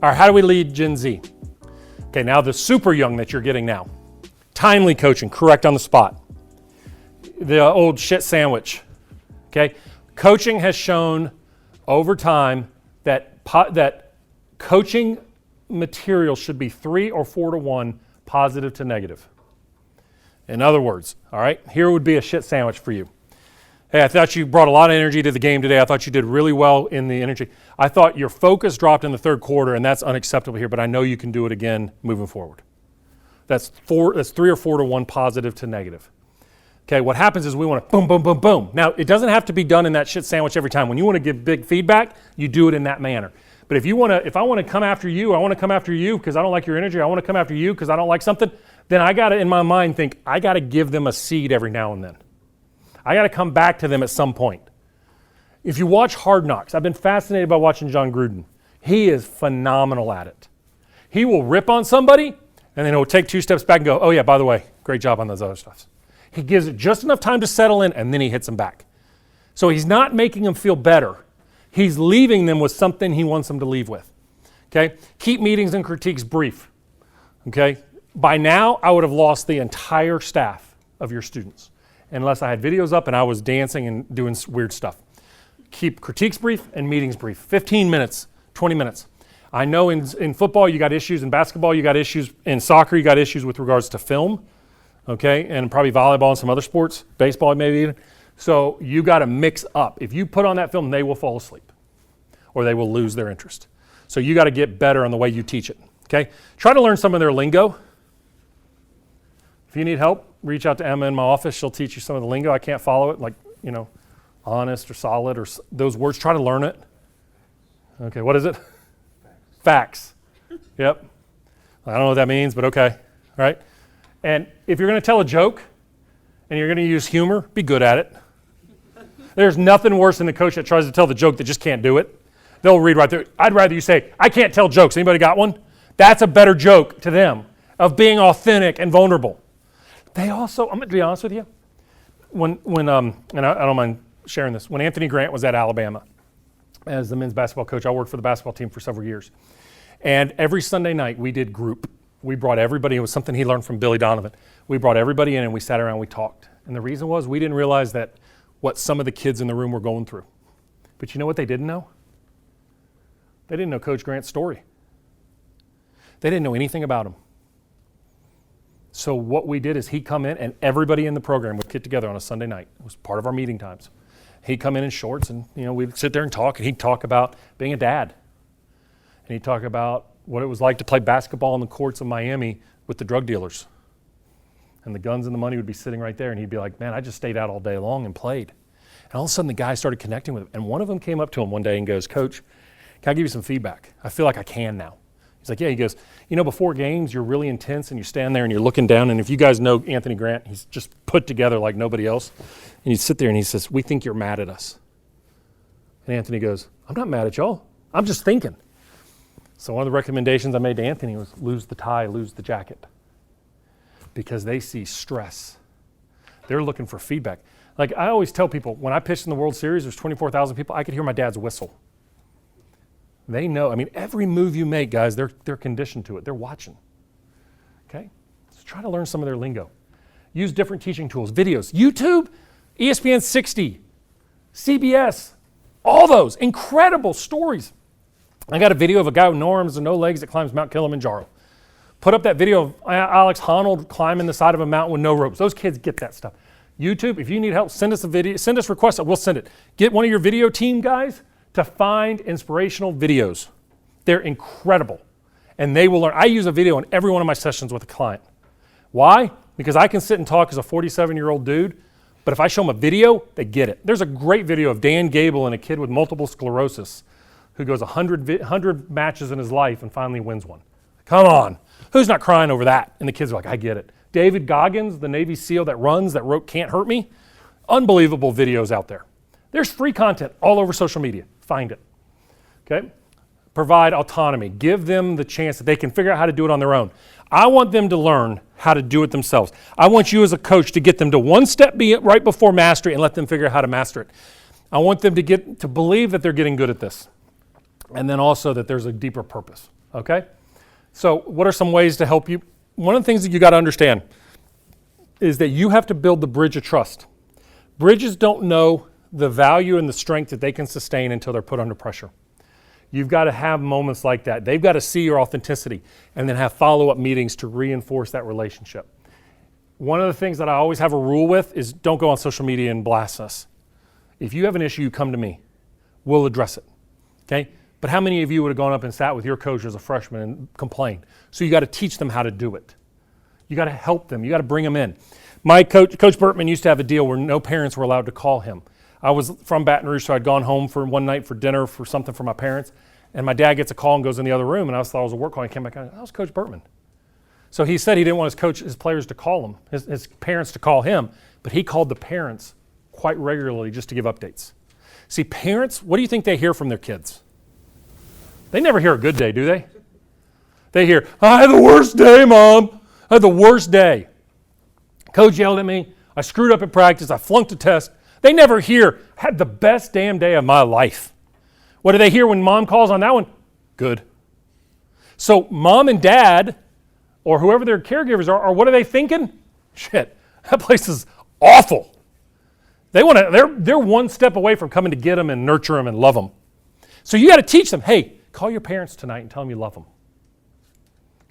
All right, how do we lead Gen Z? Okay, now the super young that you're getting now. Timely coaching, correct on the spot. The old shit sandwich, okay? Coaching has shown over time that coaching material should be 3 or 4 to 1 positive to negative. In other words, all right, here would be a shit sandwich for you. Hey, I thought you brought a lot of energy to the game today. I thought you did really well in the energy. I thought your focus dropped in the third quarter, and that's unacceptable here, but I know you can do it again moving forward. That's 3 or 4 to 1 positive to negative. Okay, what happens is we want to boom, boom, boom, boom. Now, it doesn't have to be done in that shit sandwich every time. When you want to give big feedback, you do it in that manner. But if I want to come after you, I want to come after you because I don't like your energy, I want to come after you because I don't like something, then I got to, in my mind, think I got to give them a seed every now and then. I got to come back to them at some point. If you watch Hard Knocks, I've been fascinated by watching John Gruden. He is phenomenal at it. He will rip on somebody, and then he'll take 2 steps back and go, oh yeah, by the way, great job on those other stuffs. He gives it just enough time to settle in, and then he hits them back. So he's not making them feel better. He's leaving them with something he wants them to leave with. Okay? Keep meetings and critiques brief. Okay? By now, I would have lost the entire staff of your students, unless I had videos up and I was dancing and doing weird stuff. Keep critiques brief and meetings brief. 15 minutes, 20 minutes. I know in football you got issues, in basketball you got issues, in soccer you got issues with regards to film, okay, and probably volleyball and some other sports, baseball maybe even. So you got to mix up. If you put on that film, they will fall asleep or they will lose their interest. So you got to get better on the way you teach it, okay? Try to learn some of their lingo. If you need help, reach out to Emma in my office. She'll teach you some of the lingo. I can't follow it, like, honest or solid or those words. Try to learn it. Okay, what is it? Facts. Yep. I don't know what that means, but okay. All right. And if you're going to tell a joke and you're going to use humor, be good at it. There's nothing worse than a coach that tries to tell the joke that just can't do it. They'll read right through it. I'd rather you say, I can't tell jokes. Anybody got one? That's a better joke to them of being authentic and vulnerable. They also, I'm going to be honest with you, when and I don't mind sharing this, when Anthony Grant was at Alabama as the men's basketball coach, I worked for the basketball team for several years. And every Sunday night we did group. We brought everybody, it was something he learned from Billy Donovan. We brought everybody in and we sat around and we talked. And the reason was we didn't realize that what some of the kids in the room were going through. But you know what they didn't know? They didn't know Coach Grant's story. They didn't know anything about him. So what we did is he'd come in and everybody in the program would get together on a Sunday night. It was part of our meeting times. He'd come in shorts and we'd sit there and talk, and he'd talk about being a dad. And he'd talk about what it was like to play basketball in the courts of Miami with the drug dealers. And the guns and the money would be sitting right there, and he'd be like, man, I just stayed out all day long and played. And all of a sudden the guys started connecting with him. And one of them came up to him one day and goes, Coach, can I give you some feedback? I feel like I can now. He's like, yeah. He goes, before games, you're really intense and you stand there and you're looking down. And if you guys know Anthony Grant, he's just put together like nobody else. And you sit there and he says, we think you're mad at us. And Anthony goes, I'm not mad at y'all. I'm just thinking. So one of the recommendations I made to Anthony was lose the tie, lose the jacket. Because they see stress. They're looking for feedback. Like I always tell people, when I pitched in the World Series, there's 24,000 people, I could hear my dad's whistle. They know, every move you make, guys, they're conditioned to it. They're watching, okay? So try to learn some of their lingo. Use different teaching tools, videos, YouTube, ESPN 60, CBS, all those incredible stories. I got a video of a guy with no arms and no legs that climbs Mount Kilimanjaro. Put up that video of Alex Honnold climbing the side of a mountain with no ropes. Those kids get that stuff. YouTube, if you need help, send us a video, send us requests, we'll send it. Get one of your video team guys to find inspirational videos. They're incredible. And they will learn. I use a video in every one of my sessions with a client. Why? Because I can sit and talk as a 47-year-old dude, but if I show them a video, they get it. There's a great video of Dan Gable and a kid with multiple sclerosis who goes 100 matches in his life and finally wins one. Come on. Who's not crying over that? And the kids are like, I get it. David Goggins, the Navy SEAL that wrote Can't Hurt Me. Unbelievable videos out there. There's free content all over social media. Find it, okay? Provide autonomy. Give them the chance that they can figure out how to do it on their own. I want them to learn how to do it themselves. I want you as a coach to get them to one step right before mastery and let them figure out how to master it. I want them to believe that they're getting good at this. And then also that there's a deeper purpose. Okay? So what are some ways to help you? One of the things that you got to understand is that you have to build the bridge of trust. Bridges don't know the value and the strength that they can sustain until they're put under pressure. You've got to have moments like that. They've got to see your authenticity and then have follow-up meetings to reinforce that relationship. One of the things that I always have a rule with is don't go on social media and blast us. If you have an issue, you come to me. We'll address it, okay? But how many of you would have gone up and sat with your coach as a freshman and complained? So you got to teach them how to do it. You got to help them. You got to bring them in. My coach, Coach Burtman, used to have a deal where no parents were allowed to call him. I was from Baton Rouge, so I'd gone home for one night for dinner for something for my parents, and my dad gets a call and goes in the other room, and I thought it was a work call. He came back, that was Coach Burtman. So he said he didn't want his players to call him, his parents to call him, but he called the parents quite regularly just to give updates. See, parents, what do you think they hear from their kids? They never hear a good day, do they? They hear, I had the worst day, Mom. I had the worst day. Coach yelled at me. I screwed up in practice. I flunked a test. They never hear, had the best damn day of my life. What do they hear when Mom calls on that one? Good. So Mom and Dad, or whoever their caregivers are what are they thinking? Shit, that place is awful. They're one step away from coming to get them and nurture them and love them. So you got to teach them, hey, call your parents tonight and tell them you love them.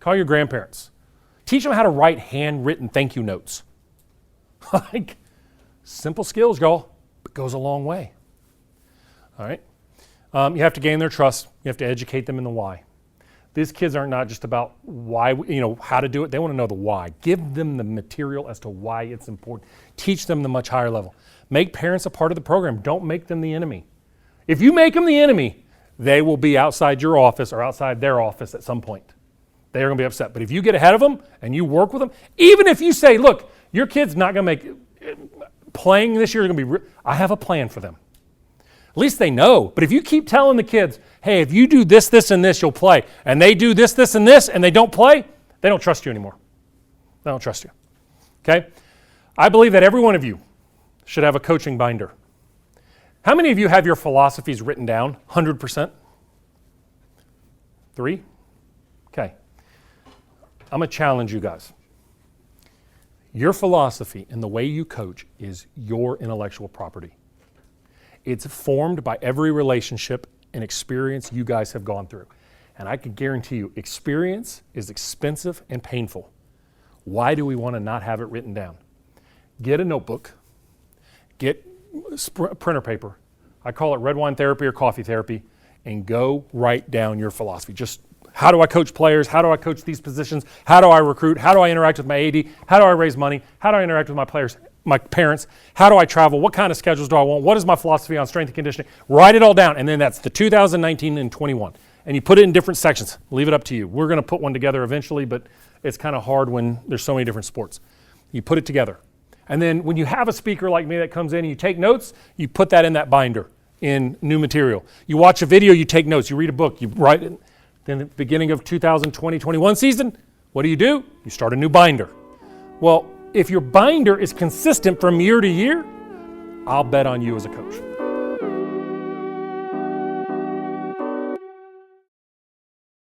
Call your grandparents. Teach them how to write handwritten thank you notes. Like, simple skills, y'all, but goes a long way. All right? You have to gain their trust. You have to educate them in the why. These kids are not just about why, how to do it. They want to know the why. Give them the material as to why it's important. Teach them the much higher level. Make parents a part of the program. Don't make them the enemy. If you make them the enemy, they will be outside your office or outside their office at some point. They are going to be upset. But if you get ahead of them and you work with them, even if you say, look, your kid's not going to make, playing this year is going to be, I have a plan for them. At least they know. But if you keep telling the kids, hey, if you do this, this, and this, you'll play, and they do this, this, and this, and they don't play, they don't trust you anymore. They don't trust you. Okay? I believe that every one of you should have a coaching binder. How many of you have your philosophies written down? 100%? 3? Okay. I'm going to challenge you guys. Your philosophy and the way you coach is your intellectual property. It's formed by every relationship and experience you guys have gone through. And I can guarantee you, experience is expensive and painful. Why do we want to not have it written down? Get a notebook, get printer paper. I call it red wine therapy or coffee therapy, and go write down your philosophy. Just how do I coach players? How do I coach these positions? How do I recruit? How do I interact with my AD? How do I raise money? How do I interact with my players, my parents? How do I travel? What kind of schedules do I want? What is my philosophy on strength and conditioning? Write it all down, and then that's the 2019 and 21. And you put it in different sections. Leave it up to you. We're going to put one together eventually, but it's kind of hard when there's so many different sports. You put it together. And then when you have a speaker like me that comes in and you take notes, you put that in that binder in new material. You watch a video, you take notes. You read a book, you write it. Then at the beginning of 2020-21 season, what do? You start a new binder. Well, if your binder is consistent from year to year, I'll bet on you as a coach.